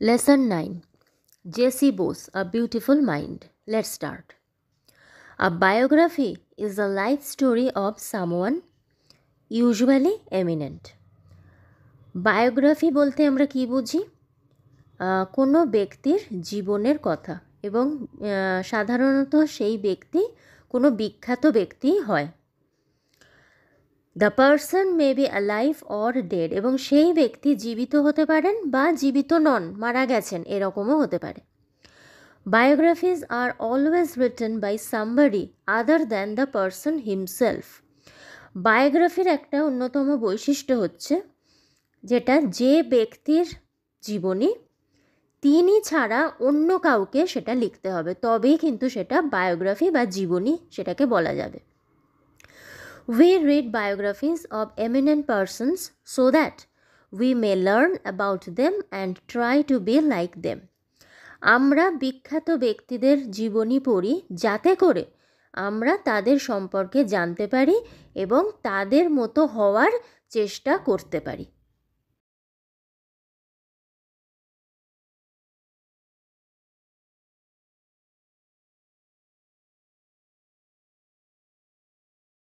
Lesson 9. J.C. Bose, A Beautiful Mind. Let's start. A biography is a life story of someone usually eminent. Biography বলতে আমরা কি বুঝি? কোনো ব্যক্তির জীবনের কথা, এবং সাধারণত সেই ব্যক্তি কোনো বিখ্যাত ব্যক্তি হয়। The person may be alive or dead, এবং সেই ব্যক্তি জীবিত হতে পারেন বা জীবিত নন, মারা গেছেন, এরকমও হতে পারে। Biographies are always written by somebody other than the person himself. বায়োগ্রাফির একটা অন্যতম বৈশিষ্ট্য হচ্ছে যেটা যে ব্যক্তির জীবনী তিনি ছাড়া অন্য কাউকে সেটা লিখতে হবে, তবেই কিন্তু সেটা বায়োগ্রাফি বা জীবনী সেটাকে বলা যাবে। We read biographies of eminent persons so that we may learn about them and try to be like them. আমরা বিখ্যাত ব্যক্তিদের জীবনী পড়ি যাতে করে আমরা তাদের সম্পর্কে জানতে পারি এবং তাদের মতো হওয়ার চেষ্টা করতে পারি।